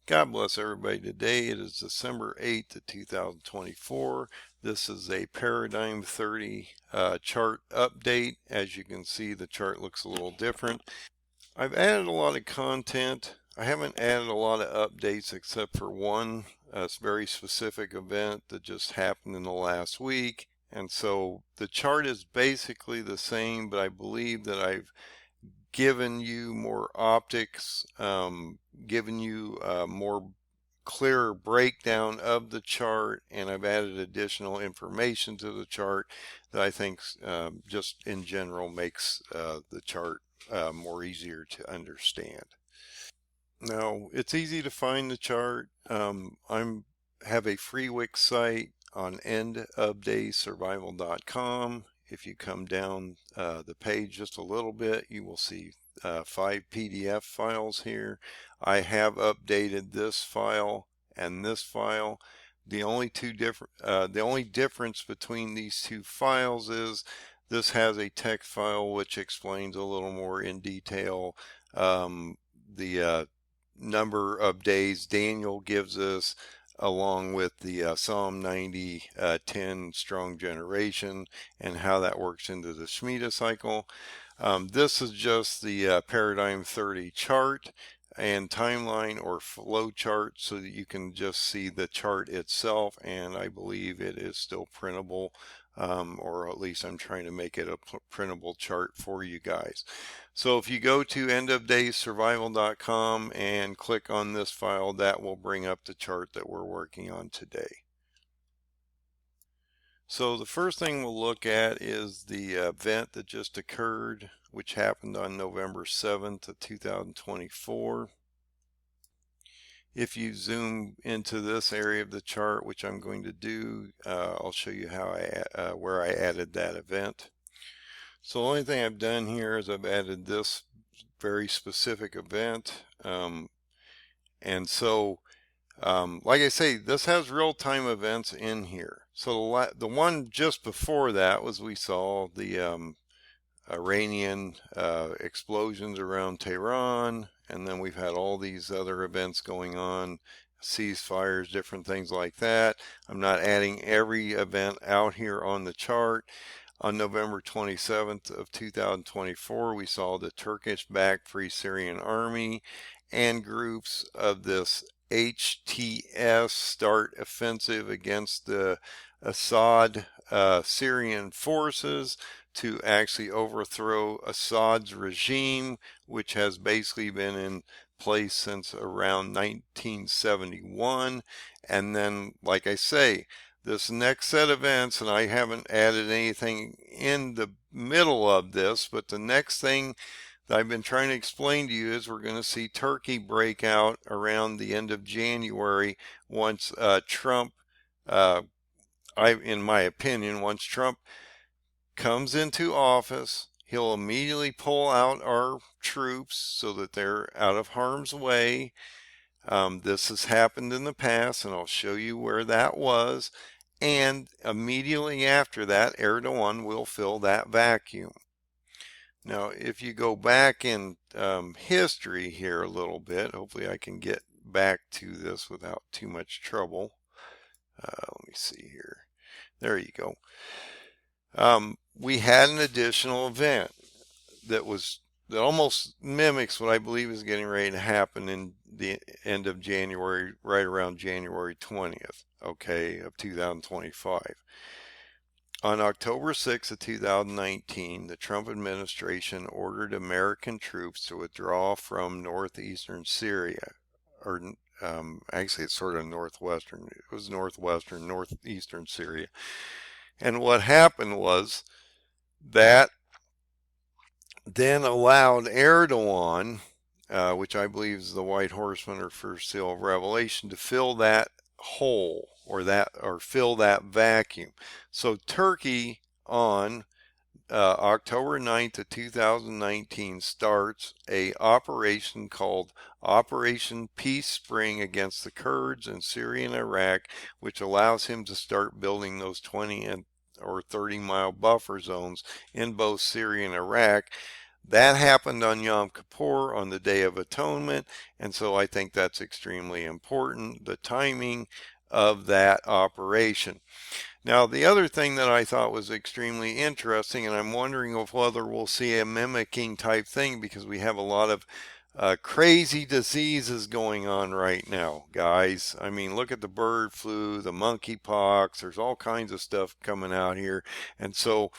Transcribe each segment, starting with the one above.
God bless everybody. Today it is December 8th of 2024. This is a Paradigm 30 chart update. As you can see, the chart looks a little different. I've added a lot of content. I haven't added a lot of updates except for one very specific event that just happened in the last week. And so the chart is basically the same, but I believe that I've given you more optics, given you more clearer breakdown of the chart, and I've added additional information to the chart that I think just in general makes the chart more easier to understand. Now, it's easy to find the chart. I have a free Wix site on endofdaysurvival.com. If you come down the page just a little bit, you will see 5 PDF files here. I have updated this file and this file. The only difference between these two files is this has a text file which explains a little more in detail the number of days Daniel gives us, along with the Psalm 90 10 strong generation and how that works into the Shemitah cycle. This is just the Paradigm 30 chart and timeline or flow chart, so that you can just see the chart itself, and I believe it is still printable, or at least I'm trying to make it a printable chart for you guys. So if you go to endofdaysurvival.com and click on this file, that will bring up the chart that we're working on today. So the first thing we'll look at is the event that just occurred, which happened on November 7th of 2024. If you zoom into this area of the chart, which I'm going to do, I'll show you how where I added that event. So the only thing I've done here is I've added this very specific event. And so, like I say, this has real-time events in here. So the one just before that was we saw the Iranian explosions around Tehran, and then we've had all these other events going on, ceasefires, different things like that. I'm not adding every event out here on the chart. On November 27th of 2024, we saw the Turkish-backed Free Syrian Army and groups of this HTS start offensive against the Assad Syrian forces to actually overthrow Assad's regime, which has basically been in place since around 1971. And then, like I say, this next set of events, and I haven't added anything in the middle of this, but the next thing that I've been trying to explain to you is we're going to see Turkey break out around the end of January once Trump, in my opinion, once Trump comes into office, he'll immediately pull out our troops so that they're out of harm's way. This has happened in the past, and I'll show you where that was. And immediately after that, Erdogan will fill that vacuum. Now, if you go back in history here a little bit, hopefully I can get back to this without too much trouble. Let me see here. There you go. We had an additional event that almost mimics what I believe is getting ready to happen in the end of January, right around January 20th, okay, of 2025. On October 6th of 2019, the Trump administration ordered American troops to withdraw from northeastern Syria, or actually it's sort of northwestern. It was northeastern Syria. And what happened was that then allowed Erdogan, which I believe is the White Horseman or First Seal of Revelation, to fill that hole or fill that vacuum. So Turkey on October 9th of 2019 starts a operation called Operation Peace Spring against the Kurds in Syria and Iraq, which allows him to start building those 20 or 30 mile buffer zones in both Syria and Iraq. That happened on Yom Kippur, on the Day of Atonement, and so I think that's extremely important, the timing of that operation. Now, the other thing that I thought was extremely interesting, and I'm wondering if whether we'll see a mimicking type thing, because we have a lot of crazy diseases going on right now, guys. I mean, look at the bird flu, the monkeypox, there's all kinds of stuff coming out here. And so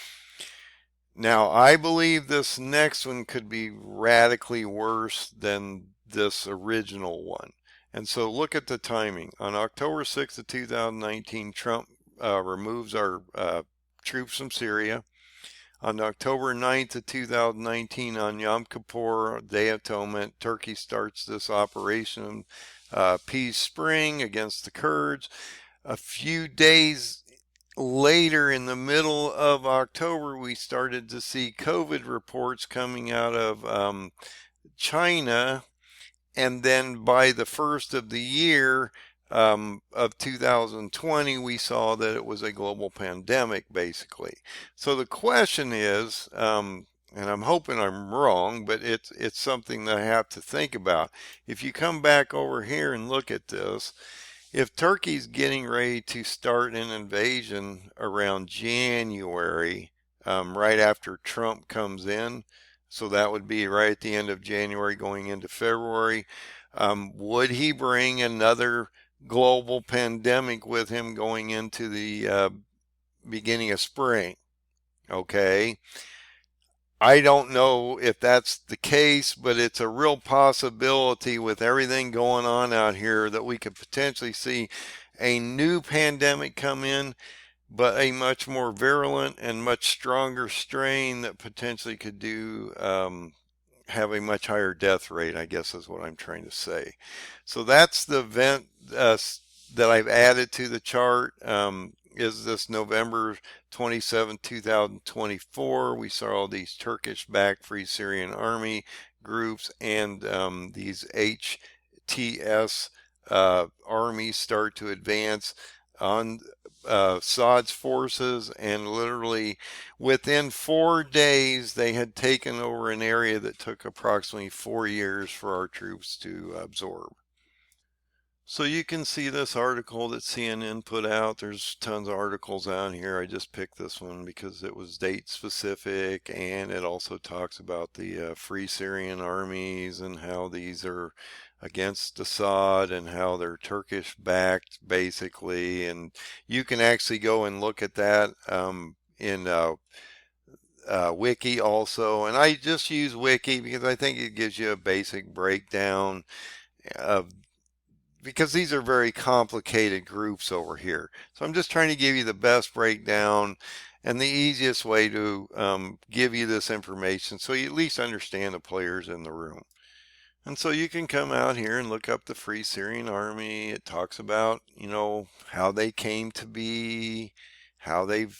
now I believe this next one could be radically worse than this original one. And so look at the timing. On October 6th of 2019, Trump removes our troops from Syria. On October 9th of 2019, on Yom Kippur, Day of Atonement, Turkey starts this operation, Peace Spring, against the Kurds. A few days later, in the middle of October, we started to see COVID reports coming out of China. And then by the first of the year of 2020, we saw that it was a global pandemic, basically. So the question is, and I'm hoping I'm wrong, but it's something that I have to think about. If you come back over here and look at this, if Turkey's getting ready to start an invasion around January, right after Trump comes in, so that would be right at the end of January going into February, would he bring another global pandemic with him going into the beginning of spring? Okay. I don't know if that's the case, but it's a real possibility with everything going on out here that we could potentially see a new pandemic come in, but a much more virulent and much stronger strain that potentially could do have a much higher death rate, I guess is what I'm trying to say. So that's the event that I've added to the chart. Is this November 27, 2024. We saw all these Turkish-backed Free Syrian Army groups and these HTS armies start to advance on Assad's forces, and literally within 4 days they had taken over an area that took approximately 4 years for our troops to absorb. So you can see this article that CNN put out. There's tons of articles out here. I just picked this one because it was date specific, and it also talks about the Free Syrian armies and how these are against Assad and how they're Turkish backed basically. And you can actually go and look at that in Wiki also. And I just use Wiki because I think it gives you a basic breakdown of, because these are very complicated groups over here. So I'm just trying to give you the best breakdown and the easiest way to give you this information so you at least understand the players in the room. And so you can come out here and look up the Free Syrian Army. It talks about, how they came to be, how they've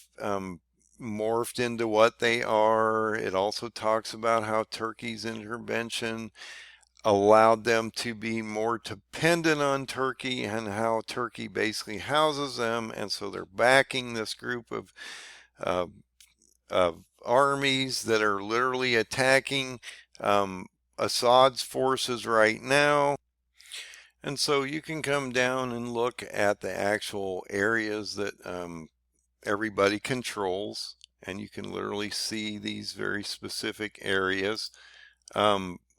morphed into what they are. It also talks about how Turkey's intervention allowed them to be more dependent on Turkey and how Turkey basically houses them. And so they're backing this group of armies that are literally attacking Assad's forces right now. And so you can come down and look at the actual areas that everybody controls, and you can literally see these very specific areas.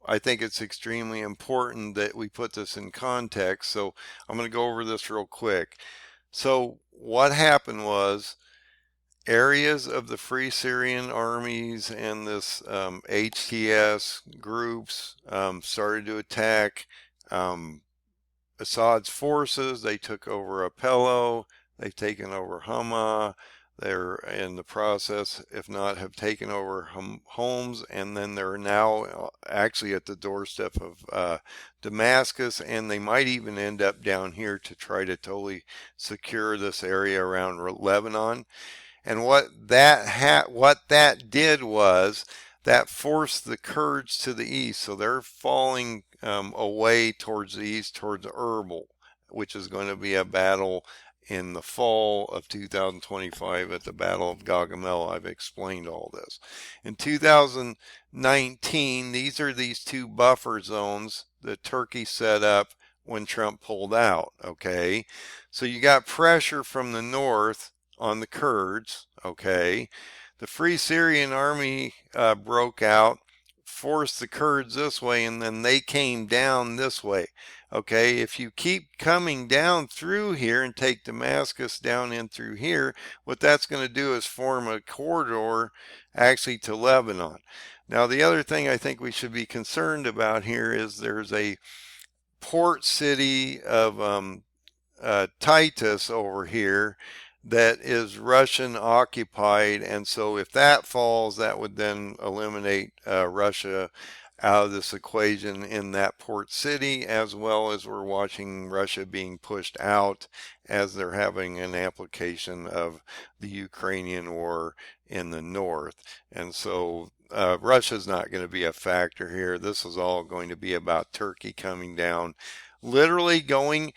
I think it's extremely important that we put this in context. So I'm going to go over this real quick. So what happened was areas of the Free Syrian armies and this HTS groups started to attack Assad's forces. They took over Appello. They've taken over Hama. They're in the process, if not have taken over Homs, and then they're now actually at the doorstep of Damascus, and they might even end up down here to try to totally secure this area around Lebanon. And what that did was that forced the Kurds to the east, so they're falling away towards the east, towards Erbil, which is going to be a battle in the fall of 2025 at the Battle of Gaugamela. I've explained all this. In 2019, these two buffer zones that Turkey set up when Trump pulled out, okay? So you got pressure from the north on the Kurds, okay? The Free Syrian Army broke out, forced the Kurds this way, and then they came down this way. Okay, if you keep coming down through here and take Damascus down in through here, what that's going to do is form a corridor actually to Lebanon. Now, the other thing I think we should be concerned about here is there's a port city of Titus over here that is Russian occupied, and so if that falls, that would then eliminate Russia out of this equation in that port city, as well as we're watching Russia being pushed out as they're having an application of the Ukrainian war in the north. And so Russia's not going to be a factor here. This is all going to be about Turkey coming down, literally going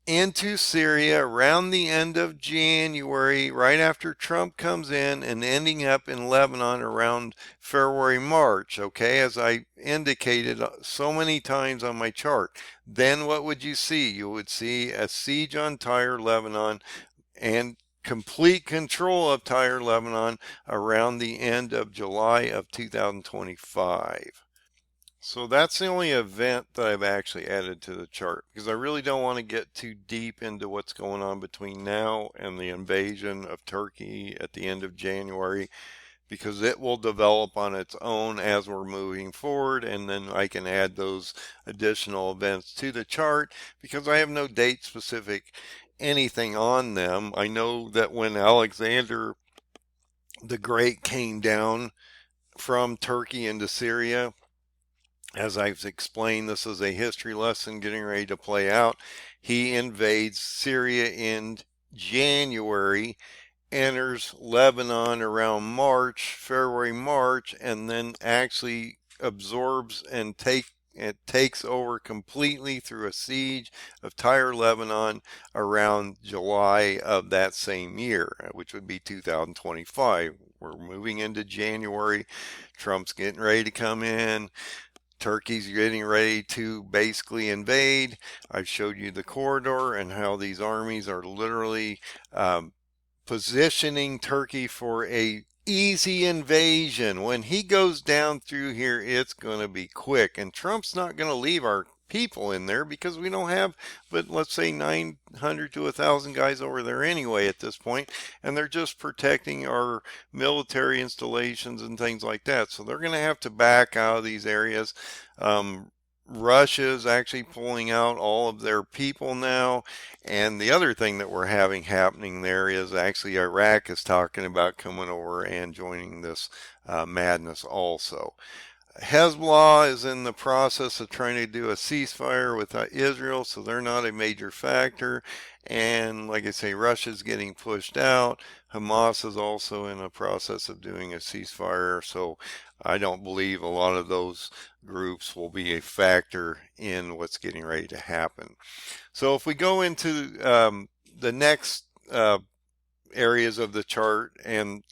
into Syria around the end of January, right after Trump comes in, and ending up in Lebanon around February, March, okay, as I indicated so many times on my chart. Then what would you see? You would see a siege on Tyre, Lebanon, and complete control of Tyre, Lebanon around the end of July of 2025. So that's the only event that I've actually added to the chart, because I really don't want to get too deep into what's going on between now and the invasion of Turkey at the end of January, because it will develop on its own as we're moving forward, and then I can add those additional events to the chart because I have no date specific anything on them. I know that when Alexander the Great came down from Turkey into Syria, as I've explained, this is a history lesson getting ready to play out. He invades Syria in January, enters Lebanon around March, February, March, and then actually absorbs and takes over completely through a siege of Tyre, Lebanon around July of that same year, which would be 2025. We're moving into January. Trump's getting ready to come in. Turkey's getting ready to basically invade. I've showed you the corridor and how these armies are literally positioning Turkey for a easy invasion. When he goes down through here, it's going to be quick. And Trump's not going to leave our people in there because we don't have but let's say 900 to 1,000 guys over there anyway at this point, and they're just protecting our military installations and things like that. So they're going to have to back out of these areas. Russia is actually pulling out all of their people now, and the other thing that we're having happening there is actually Iraq is talking about coming over and joining this madness also. Hezbollah is in the process of trying to do a ceasefire with Israel, so they're not a major factor. And like I say, Russia's getting pushed out. Hamas is also in the process of doing a ceasefire, so I don't believe a lot of those groups will be a factor in what's getting ready to happen. So if we go into the next areas of the chart and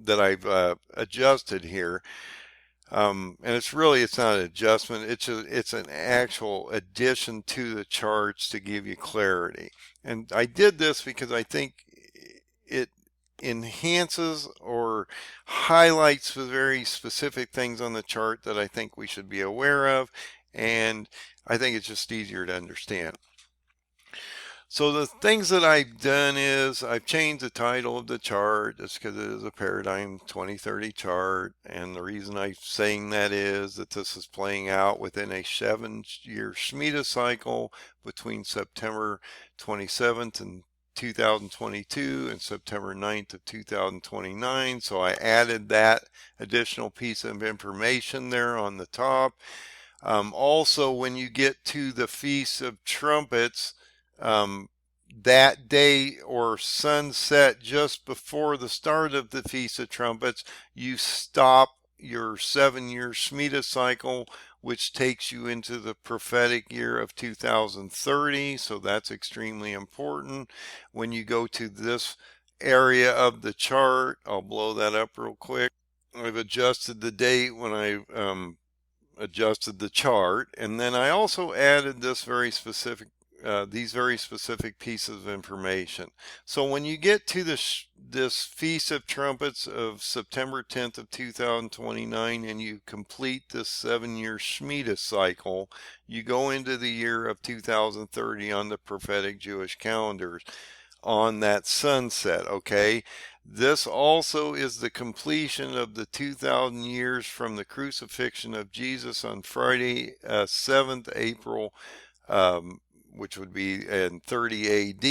that I've adjusted here, and it's not an adjustment, it's an actual addition to the charts to give you clarity. And I did this because I think it enhances or highlights the very specific things on the chart that I think we should be aware of, and I think it's just easier to understand. So the things that I've done is I've changed the title of the chart just because it is a Paradigm 2030 chart. And the reason I'm saying that is that this is playing out within a 7-year Shemitah cycle between September 27th and 2022 and September 9th of 2029. So I added that additional piece of information there on the top. Also, when you get to the Feast of Trumpets, that day or sunset just before the start of the Feast of Trumpets, you stop your 7-year Shemitah cycle which takes you into the prophetic year of 2030. So that's extremely important. When you go to this area of the chart, I'll blow that up real quick. I've adjusted the date when I adjusted the chart, and then I also added this these very specific pieces of information. So when you get to this Feast of Trumpets of September 10th of 2029, and you complete this 7-year Shemitah cycle, you go into the year of 2030 on the prophetic Jewish calendars on that sunset. Okay, this also is the completion of the 2,000 years from the crucifixion of Jesus on Friday, 7th April, which would be in 30 AD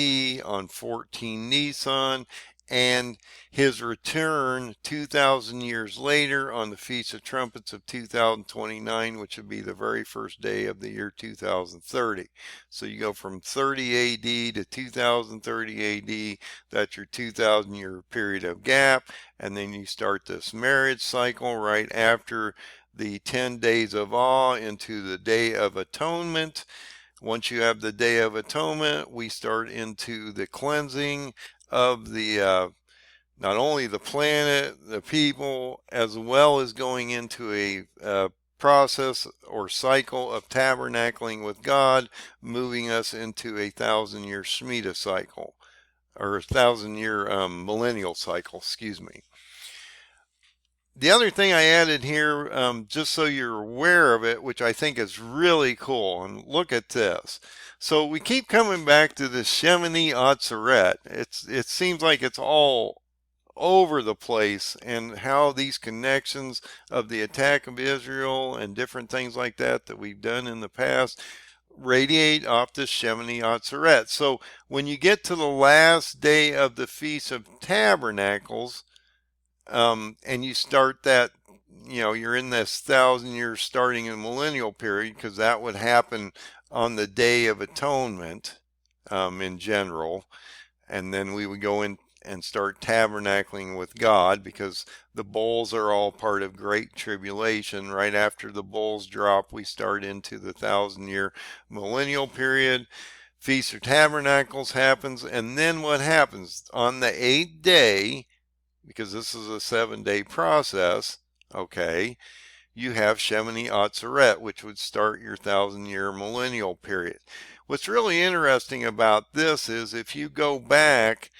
on 14 Nisan, and his return 2,000 years later on the Feast of Trumpets of 2029, which would be the very first day of the year 2030. So you go from 30 AD to 2030 AD, that's your 2,000 year period of gap, and then you start this marriage cycle right after the 10 days of awe into the Day of Atonement. Once you have the Day of Atonement, we start into the cleansing of the not only the planet, the people, as well as going into a process or cycle of tabernacling with God, moving us into a 1,000-year Shemitah cycle, or a 1,000-year millennial cycle, excuse me. The other thing I added here, just so you're aware of it, which I think is really cool, and look at this. So we keep coming back to the Shemitah Atzeret. It seems like it's all over the place, and how these connections of the attack of Israel and different things like that we've done in the past radiate off the Shemitah Atzeret. So when you get to the last day of the Feast of Tabernacles, and you start that, you're in this 1,000 years starting in the millennial period, because that would happen on the Day of Atonement in general. And then we would go in and start tabernacling with God, because the bowls are all part of Great Tribulation. Right after the bowls drop, we start into the 1,000-year millennial period. Feast of Tabernacles happens, and then what happens? On the 8th day, because this is a 7-day process, okay, you have Shemitah Atzeret, which would start your 1,000-year millennial period. What's really interesting about this is if you go back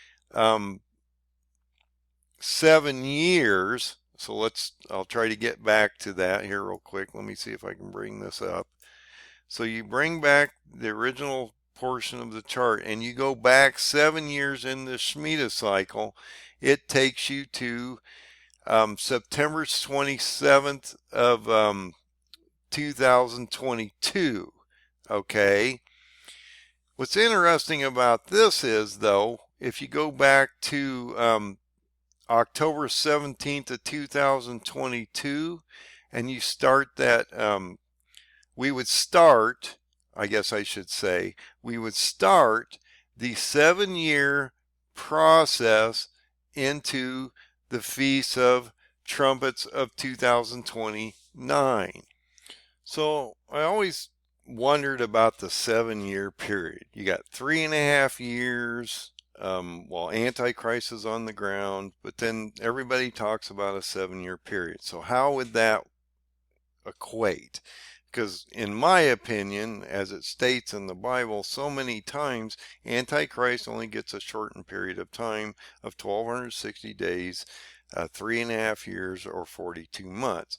7 years, so I'll try to get back to that here real quick. Let me see if I can bring this up. So you bring back the original portion of the chart, and you go back 7 years in the Shemitah cycle, it takes you to September 27th of 2022. Okay. What's interesting about this is, though, if you go back to October 17th of 2022, and you start that, we would start the 7-year process into the Feast of Trumpets of 2029. So I always wondered about the 7-year period. You got 3.5 years while Antichrist is on the ground, but then everybody talks about a 7-year period. So how would that equate? Because in my opinion, as it states in the Bible so many times, Antichrist only gets a shortened period of time of 1,260 days, 3.5 years, or 42 months.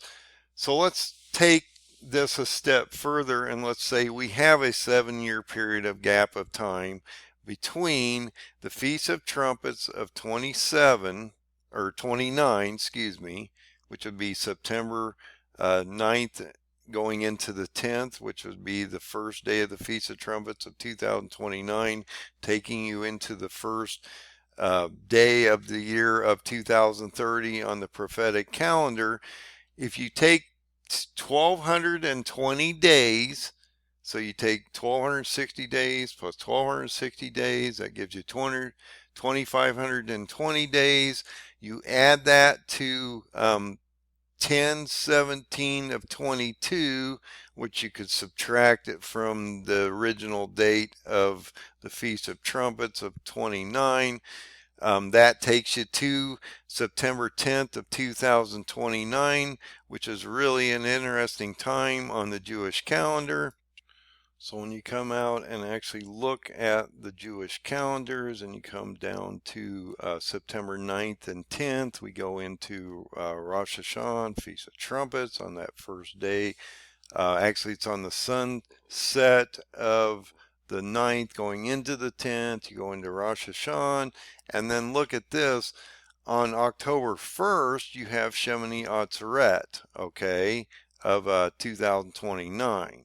So let's take this a step further, and let's say we have a 7-year period of gap of time between the Feast of Trumpets of 29, which would be September 9th going into the 10th, which would be the first day of the Feast of Trumpets of 2029, taking you into the first day of the year of 2030 on the prophetic calendar. If you take 1,220 days, so you take 1,260 days plus 1,260 days, that gives you 2,520 days. You add that to 10/17 of 22, which you could subtract it from the original date of the Feast of Trumpets of 29. That takes you to September 10th of 2029, which is really an interesting time on the Jewish calendar. So when you come out and actually look at the Jewish calendars and you come down to September 9th and 10th, we go into Rosh Hashanah, Feast of Trumpets on that first day. Actually, it's on the sunset of the 9th going into the 10th. You go into Rosh Hashanah, and then look at this. On October 1st, you have Shemitah Cycle, okay, of 2029.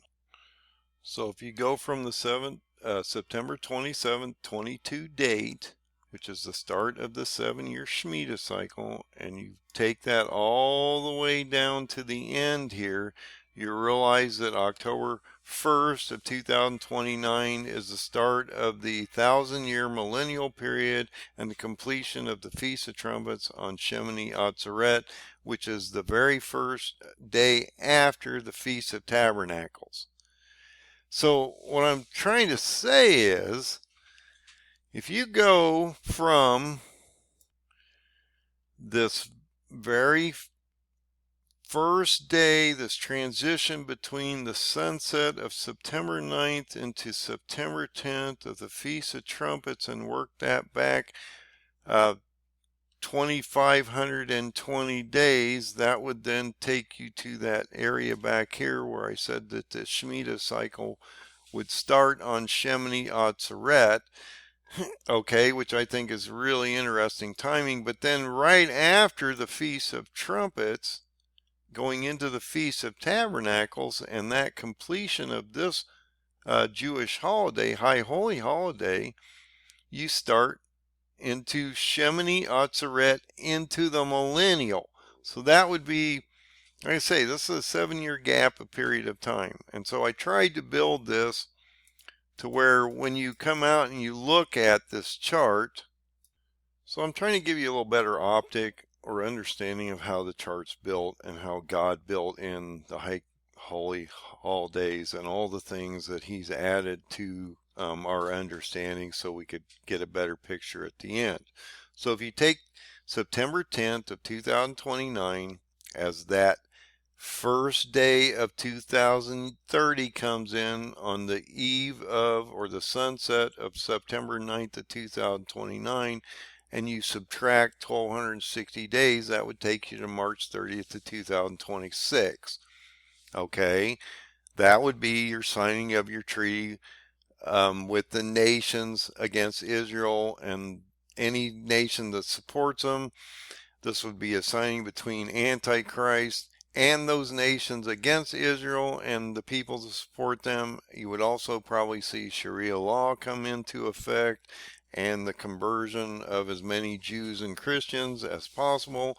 So if you go from the September 27th, 22 date, which is the start of the 7-year Shemitah cycle, and you take that all the way down to the end here, you realize that October 1st of 2029 is the start of the 1,000-year millennial period and the completion of the Feast of Trumpets on Shemitah Cycle, which is the very first day after the Feast of Tabernacles. So what I'm trying to say is, if you go from this very first day, this transition between the sunset of September 9th into September 10th of the Feast of Trumpets and work that back 2,520 days, that would then take you to that area back here where I said that the Shemitah cycle would start on Shemitah Cycle, okay, which I think is really interesting timing. But then right after the Feast of Trumpets, going into the Feast of Tabernacles, and that completion of this Jewish holiday, High Holy Holiday, you start into Shemitah Cycle into the millennial. So that would be, like I say, this is a 7-year gap, a period of time. And so I tried to build this to where when you come out and you look at this chart, so I'm trying to give you a little better optic or understanding of how the chart's built and how God built in the High Holy Holidays and all the things that he's added to our understanding so we could get a better picture at the end. So if you take September 10th of 2029 as that first day of 2030 comes in on the eve of or the sunset of September 9th of 2029, and you subtract 1,260 days, that would take you to March 30th of 2026. Okay, that would be your signing of your treaty with the nations against Israel and any nation that supports them. This would be a signing between Antichrist and those nations against Israel and the people to support them. You would also probably see Sharia law come into effect and the conversion of as many Jews and Christians as possible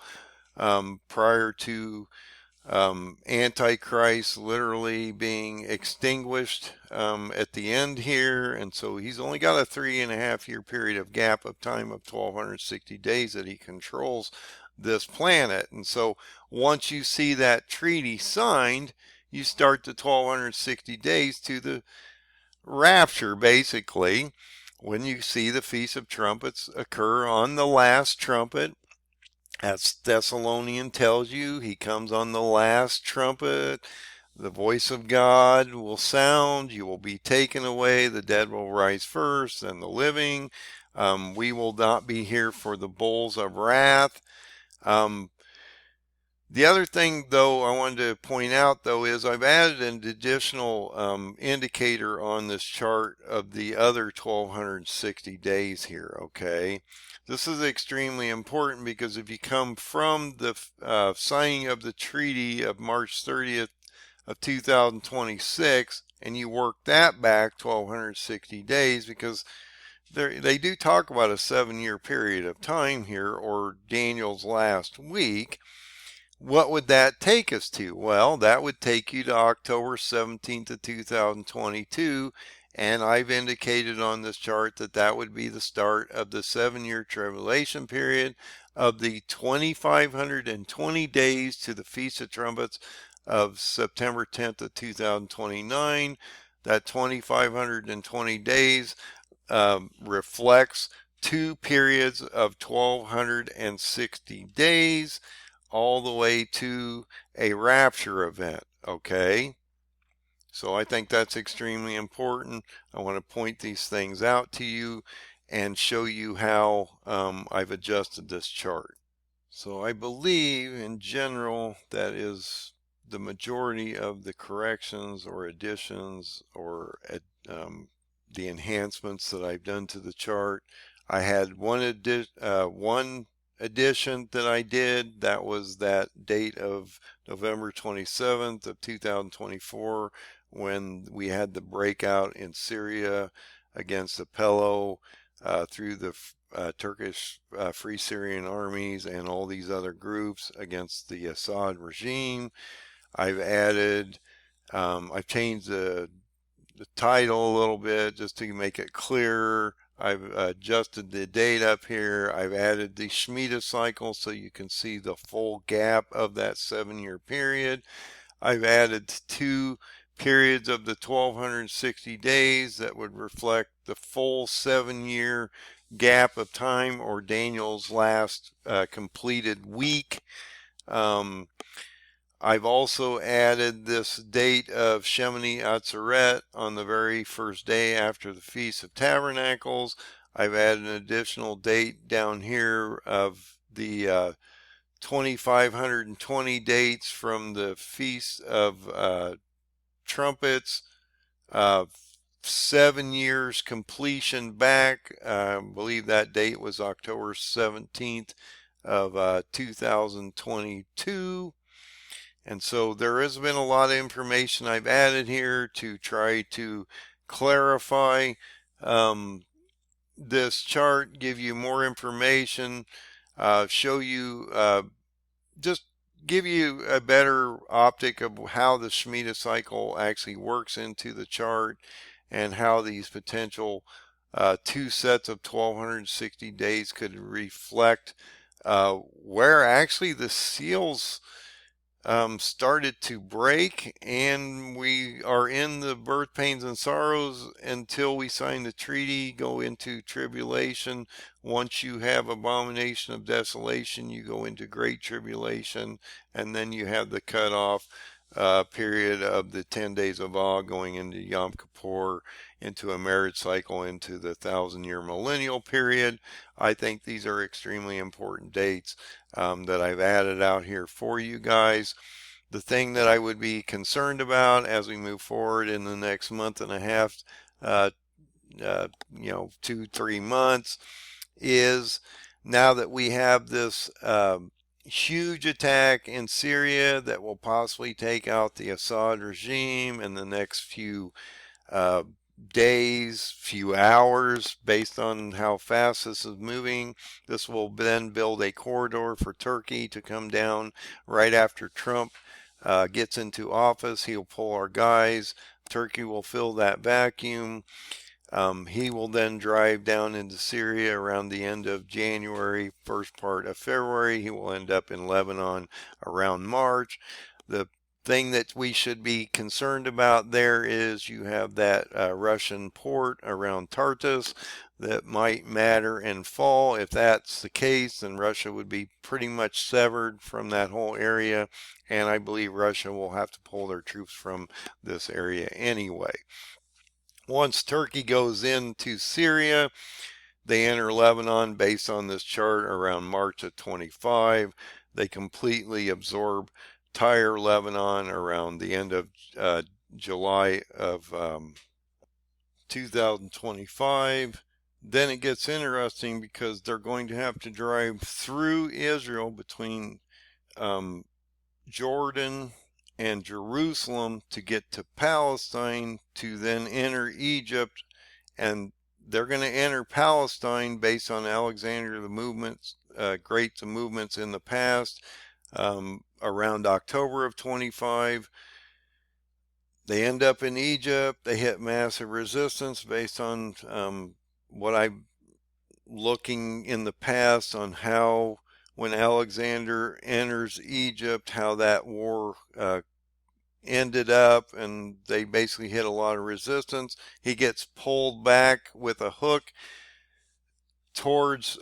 prior to Antichrist literally being extinguished at the end here. And so he's only got a 3.5-year period of gap of time of 1,260 days that he controls this planet. And so once you see that treaty signed, you start the 1,260 days to the rapture, basically, when you see the Feast of Trumpets occur on the last trumpet. As Thessalonian tells you, he comes on the last trumpet. The voice of God will sound. You will be taken away. The dead will rise first, and the living. We will not be here for the bowls of wrath. The other thing, though, I wanted to point out, though, is I've added an additional indicator on this chart of the other 1,260 days here, okay? This is extremely important because if you come from the signing of the treaty of March 30th of 2026 and you work that back 1,260 days, because they do talk about a 7-year period of time here, or Daniel's last week. What would that take us to? Well, that would take you to October 17th of 2022, and I've indicated on this chart that that would be the start of the 7-year tribulation period. of the 2,520 days to the Feast of Trumpets of September 10th of 2029. That 2,520 days reflects 2 periods of 1,260 days all the way to a rapture event. Okay, so I think that's extremely important. I want to point these things out to you and show you how I've adjusted this chart. So I believe in general that is the majority of the corrections or additions or the enhancements that I've done to the chart. I had one addition that I did. That was that date of November 27th of 2024 when we had the breakout in Syria against Appello through the Turkish Free Syrian Armies and all these other groups against the Assad regime. I've changed the title a little bit just to make it clearer. I've adjusted the date up here. I've added the Shemitah Cycle so you can see the full gap of that 7-year period. I've added 2 periods of the 1,260 days that would reflect the full 7-year gap of time, or Daniel's last completed week. I've also added this date of Shemitah Cycle on the very first day after the Feast of Tabernacles. I've added an additional date down here of the 2,520 dates from the Feast of Trumpets, 7 years completion back. I believe that date was October 17th of 2022. And so there has been a lot of information I've added here to try to clarify this chart, give you more information, show you, just give you a better optic of how the Shemitah cycle actually works into the chart and how these potential 2 sets of 1,260 days could reflect where actually the seals started to break, and we are in the birth pains and sorrows until we sign the treaty, go into tribulation. Once you have abomination of desolation, you go into great tribulation, and then you have the cutoff period of the 10 days of awe going into Yom Kippur, into a marriage cycle, into the 1,000-year millennial period. I think these are extremely important dates that I've added out here for you guys. The thing that I would be concerned about as we move forward in the next month and a half, 2-3 months, is now that we have this huge attack in Syria that will possibly take out the Assad regime in the next few days, few hours, based on how fast this is moving. This will then build a corridor for Turkey to come down right after Trump gets into office. He'll pull our guys. Turkey will fill that vacuum. He will then drive down into Syria around the end of January, first part of February. He will end up in Lebanon around March. The thing that we should be concerned about there is you have that Russian port around Tartus that might matter and fall. If that's the case, then Russia would be pretty much severed from that whole area, and I believe Russia will have to pull their troops from this area anyway. Once Turkey goes into Syria, they enter Lebanon based on this chart around March of 25. They completely absorb Tyre, Lebanon around the end of July of 2025. Then it gets interesting because they're going to have to drive through Israel between Jordan and Jerusalem to get to Palestine, to then enter Egypt, and they're going to enter Palestine based on Alexander the Great's movements in the past. Around October of 25, they end up in Egypt. They hit massive resistance based on what I'm looking in the past on how when Alexander enters Egypt, how that war ended up, and they basically hit a lot of resistance. He gets pulled back with a hook towards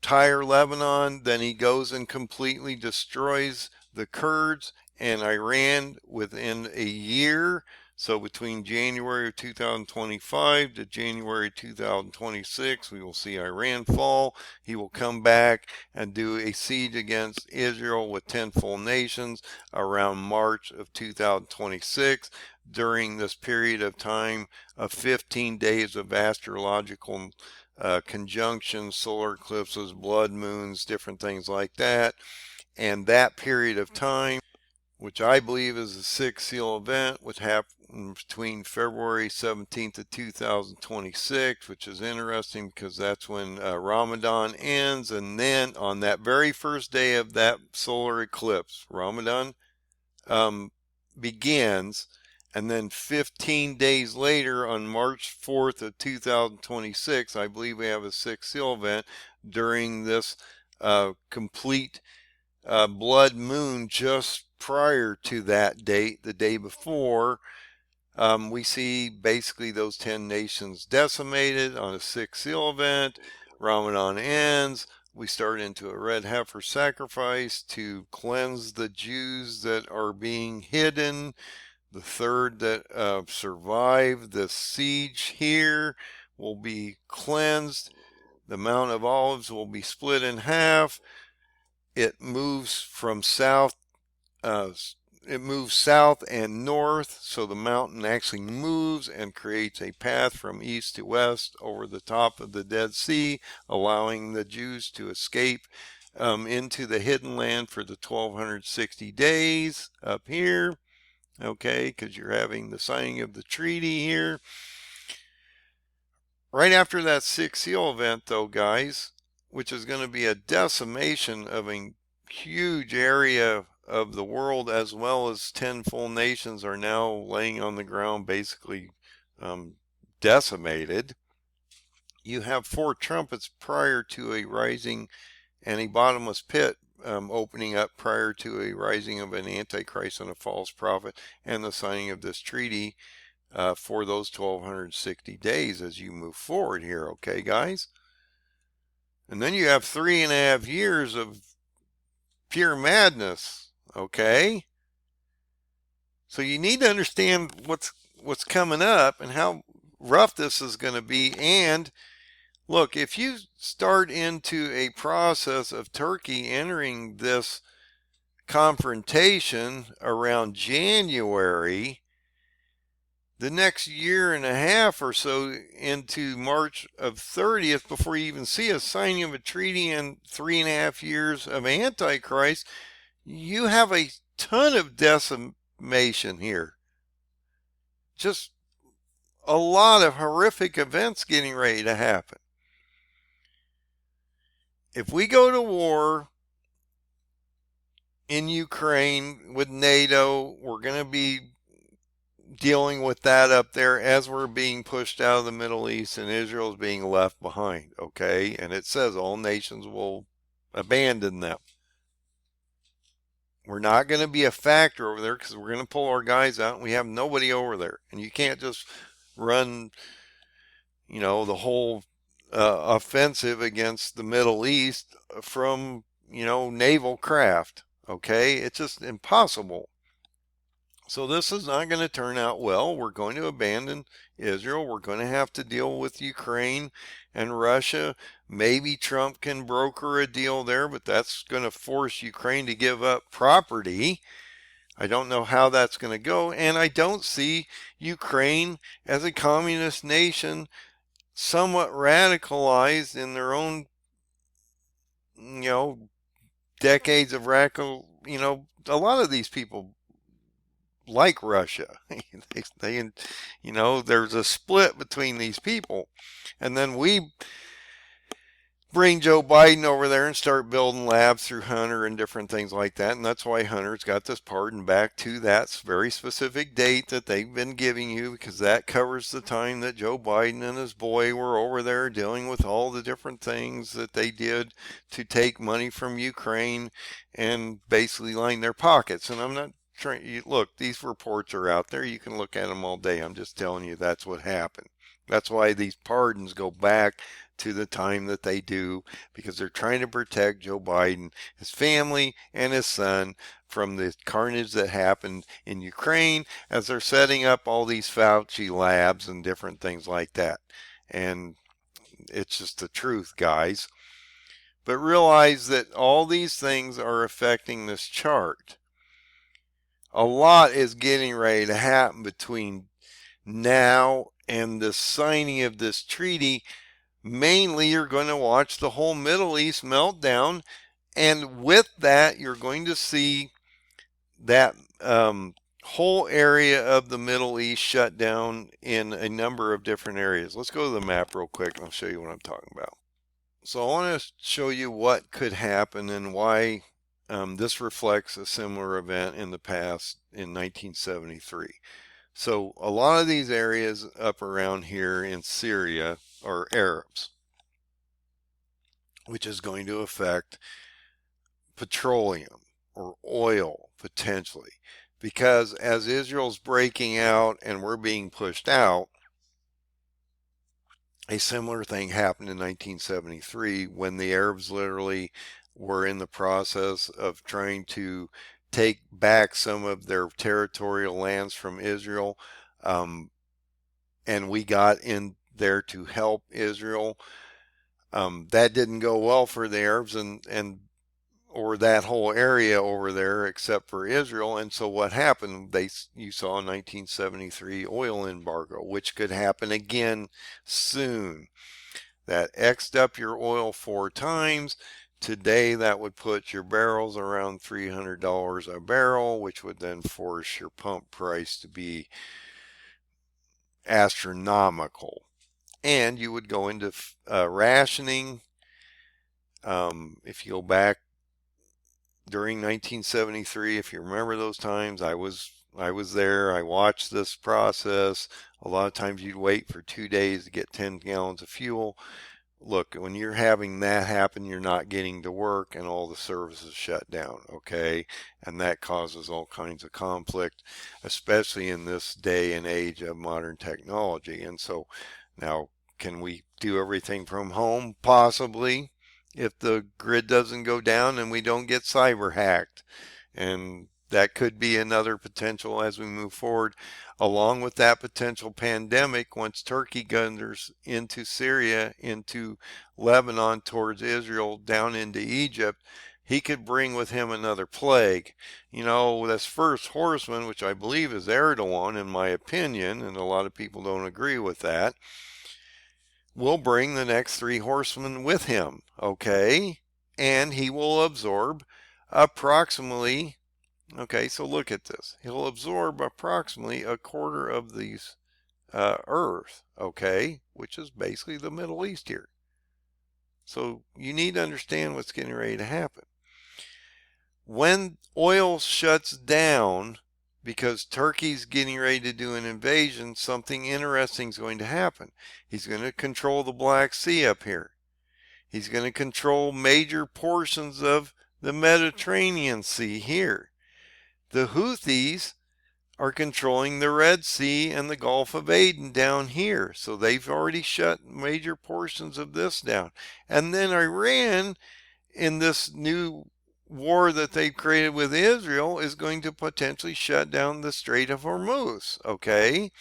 Tyre, Lebanon. Then he goes and completely destroys the Kurds and Iran within a year. So between January of 2025 to January 2026, we will see Iran fall. He will come back and do a siege against Israel with 10 full nations around March of 2026. During this period of time of 15 days of astrological conjunctions, solar eclipses, blood moons, different things like that. And that period of time, which I believe is a sixth seal event, would happen between February 17th of 2026, which is interesting because that's when Ramadan ends. And then on that very first day of that solar eclipse, Ramadan begins. And then 15 days later, on March 4th of 2026, I believe we have a sixth seal event during this complete blood moon just prior to that date, the day before. We see basically those 10 nations decimated on a sixth seal event. Ramadan ends. We start into a red heifer sacrifice to cleanse the Jews that are being hidden. The third that survive the siege here will be cleansed. The Mount of Olives will be split in half. It moves from south. It moves south and north, so the mountain actually moves and creates a path from east to west over the top of the Dead Sea, allowing the Jews to escape into the hidden land for the 1260 days up here. Okay, because you're having the signing of the treaty here. Right after that sixth seal event, though, guys, which is going to be a decimation of a huge area of the world, as well as 10 full nations are now laying on the ground, basically decimated. You have 4 trumpets prior to a rising and a bottomless pit opening up prior to a rising of an antichrist and a false prophet, and the signing of this treaty for those 1260 days as you move forward here. Okay, guys? And then you have 3.5 years of pure madness. Okay? So you need to understand what's coming up and how rough this is going to be. And look, if you start into a process of Turkey entering this confrontation around January, the next year and a half or so into March of 30th, before you even see a signing of a treaty and 3.5 years of Antichrist, you have a ton of decimation here. Just a lot of horrific events getting ready to happen. If we go to war in Ukraine with NATO, we're going to be dealing with that up there as we're being pushed out of the Middle East and Israel is being left behind. Okay? And it says all nations will abandon them. We're not going to be a factor over there because we're going to pull our guys out and we have nobody over there. And you can't just run, the whole offensive against the Middle East from, naval craft. Okay? It's just impossible. So this is not going to turn out well. We're going to abandon Israel. We're going to have to deal with Ukraine and Russia. Maybe Trump can broker a deal there, but that's going to force Ukraine to give up property. I don't know how that's going to go. And I don't see Ukraine as a communist nation somewhat radicalized in their own, decades of radical, a lot of these people like Russia. they there's a split between these people. And then bring Joe Biden over there and start building labs through Hunter and different things like that. And that's why Hunter's got this pardon back to that very specific date that they've been giving you, because that covers the time that Joe Biden and his boy were over there dealing with all the different things that they did to take money from Ukraine and basically line their pockets. And I'm not trying, look, these reports are out there. You can look at them all day. I'm just telling you that's what happened. That's why these pardons go back to the time that they do, because they're trying to protect Joe Biden, his family, and his son from the carnage that happened in Ukraine as they're setting up all these Fauci labs and different things like that. And it's just the truth, guys. But realize that all these things are affecting this chart. A lot is getting ready to happen between now and the signing of this treaty. Mainly, you're going to watch the whole Middle East melt down, and with that, you're going to see that whole area of the Middle East shut down in a number of different areas. Let's go to the map real quick, and I'll show you what I'm talking about. So I want to show you what could happen and why this reflects a similar event in the past in 1973. So a lot of these areas up around here in Syria are Arabs, which is going to affect petroleum or oil potentially, because as Israel's breaking out and we're being pushed out, a similar thing happened in 1973 when the Arabs literally were in the process of trying to take back some of their territorial lands from Israel, and we got in there to help Israel. That didn't go well for the Arabs and or that whole area over there except for Israel. And so what happened, you saw in 1973 oil embargo, which could happen again soon. That X'd up your oil 4 times. Today that would put your barrels around $300 a barrel, which would then force your pump price to be astronomical. And you would go into rationing. If you go back during 1973, if you remember those times, I was there. I watched this process. A lot of times you'd wait for 2 days to get 10 gallons of fuel. Look, when you're having that happen, you're not getting to work and all the services shut down, okay? And that causes all kinds of conflict, especially in this day and age of modern technology. And so now, can we do everything from home? Possibly, if the grid doesn't go down and we don't get cyber hacked. And that could be another potential as we move forward. Along with that potential pandemic, once Turkey gunners into Syria, into Lebanon, towards Israel, down into Egypt, he could bring with him another plague. You know, this first horseman, which I believe is Erdogan, in my opinion, and a lot of people don't agree with that, will bring the next 3 horsemen with him, okay? And he will absorb approximately, okay, so look at this. He'll absorb approximately a quarter of these Earth, okay, which is basically the Middle East here. So you need to understand what's getting ready to happen. When oil shuts down, because Turkey's getting ready to do an invasion, something interesting is going to happen. He's going to control the Black Sea up here. He's going to control major portions of the Mediterranean Sea here. The Houthis are controlling the Red Sea and the Gulf of Aden down here. So they've already shut major portions of this down. And then Iran, in this new war that they've created with Israel, is going to potentially shut down the Strait of Hormuz, okay?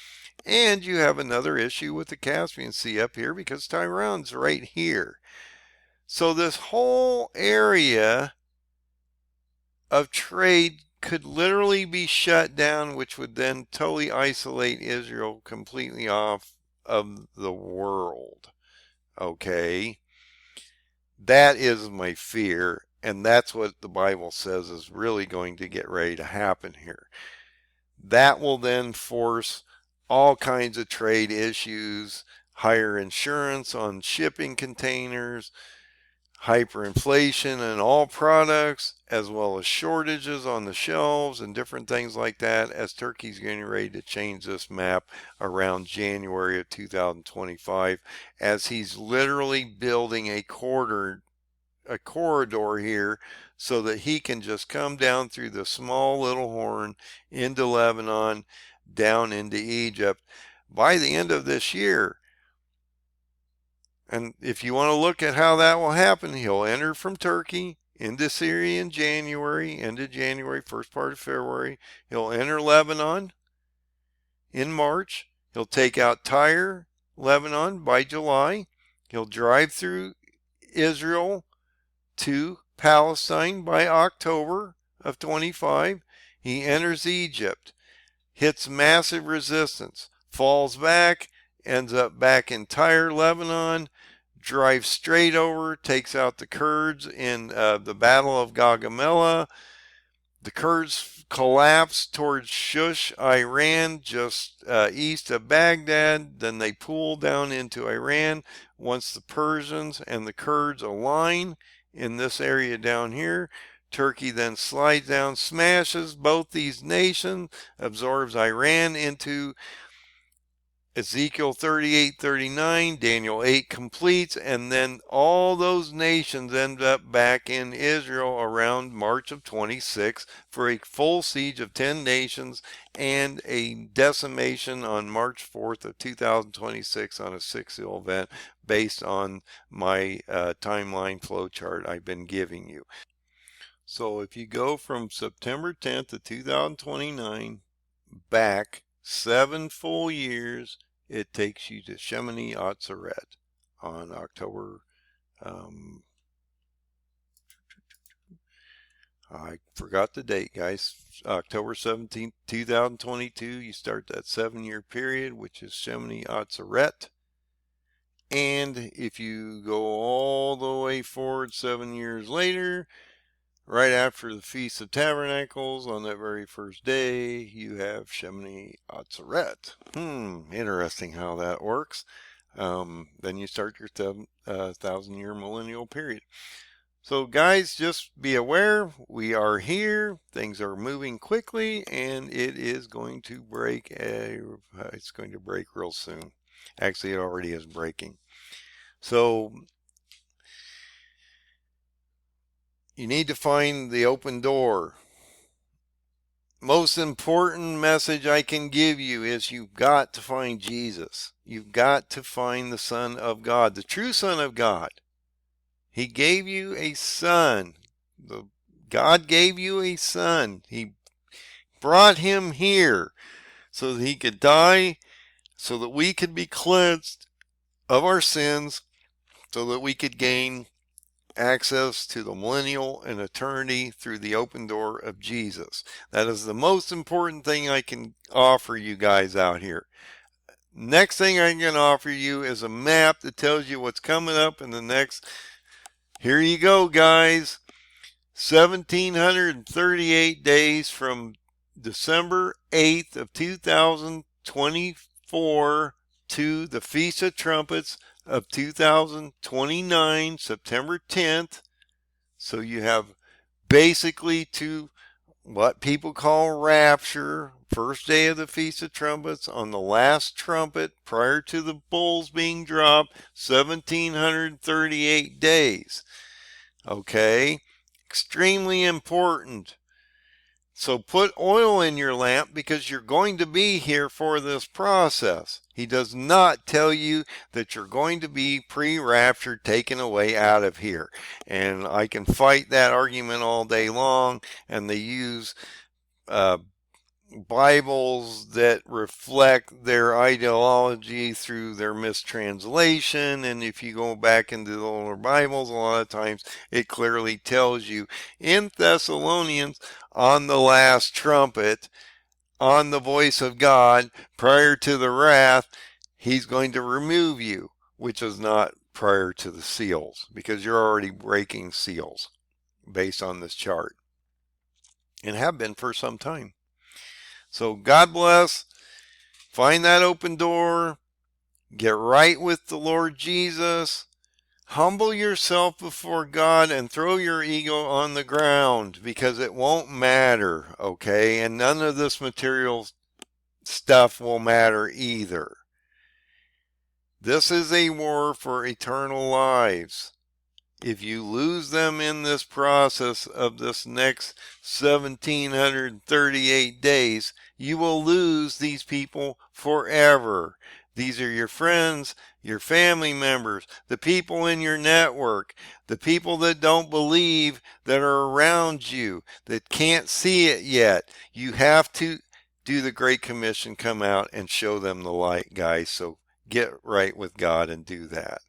And you have another issue with the Caspian Sea up here because Tehran's right here. So this whole area of trade could literally be shut down, which would then totally isolate Israel completely off of the world. Okay? That is my fear, and that's what the Bible says is really going to get ready to happen here. That will then force all kinds of trade issues, higher insurance on shipping containers, hyperinflation in all products, as well as shortages on the shelves and different things like that, as Turkey's getting ready to change this map around January of 2025, as he's literally building a corridor here so that he can just come down through the small little horn into Lebanon, down into Egypt by the end of this year. And if you want to look at how that will happen, he'll enter from Turkey into Syria in January, into January, first part of February. He'll enter Lebanon in March. He'll take out Tyre, Lebanon by July. He'll drive through Israel to Palestine by October of 25. He enters Egypt, hits massive resistance, falls back, ends up back in Tyre, Lebanon, drives straight over, takes out the Kurds in the Battle of Gaugamela. The Kurds collapse towards Shush, Iran, just east of Baghdad. Then they pull down into Iran. Once the Persians and the Kurds align in this area down here, Turkey then slides down, smashes both these nations, absorbs Iran into Ezekiel 38:39, Daniel 8 completes, and then all those nations end up back in Israel around March of 26 for a full siege of 10 nations and a decimation on March 4th of 2026 on a 6-hill event based on my timeline flow chart I've been giving you. So if you go from September 10th of 2029 back 7 full years, it takes you to Shemitah Atzeret on October, I forgot the date, guys, October 17th, 2022. You start that 7-year period, which is Shemitah Atzeret. And if you go all the way forward 7 years later, right after the Feast of Tabernacles, on that very first day, you have Shemitah Atzeret. Interesting how that works. Then you start your 1,000-year millennial period. So guys, just be aware, we are here, things are moving quickly, and it is going to break, it's going to break real soon. Actually, it already is breaking. So you need to find the open door. Most important message I can give you is you've got to find Jesus. You've got to find the Son of God, the true Son of God. He gave you a son. God gave you a son. He brought him here so that he could die, so that we could be cleansed of our sins, so that we could gain access to the millennial and eternity through the open door of Jesus. That is the most important thing I can offer you guys out here. Next thing I can offer you is a map that tells you what's coming up in the next. Here you go, guys. 1,738 days from December 8th of 2024 to the Feast of Trumpets of 2029, September 10th. So you have basically to what people call rapture, first day of the Feast of Trumpets, on the last trumpet prior to the bowls being dropped, 1,738 days. Okay, extremely important. So put oil in your lamp because you're going to be here for this process. He does not tell you that you're going to be pre-rapture taken away out of here. And I can fight that argument all day long, and they use Bibles that reflect their ideology through their mistranslation. And if you go back into the older Bibles, a lot of times it clearly tells you in Thessalonians, on the last trumpet, on the voice of God, prior to the wrath, he's going to remove you, which is not prior to the seals, because you're already breaking seals based on this chart, and have been for some time. So God bless. Find that open door. Get right with the Lord Jesus. Humble yourself before God and throw your ego on the ground, because it won't matter, okay? And none of this material stuff will matter either. This is a war for eternal lives. If you lose them in this process of this next 1738 days, you will lose these people forever. These are your friends, your family members, the people in your network, the people that don't believe, that are around you, that can't see it yet. You have to do the Great Commission, come out and show them the light, guys. So get right with God and do that.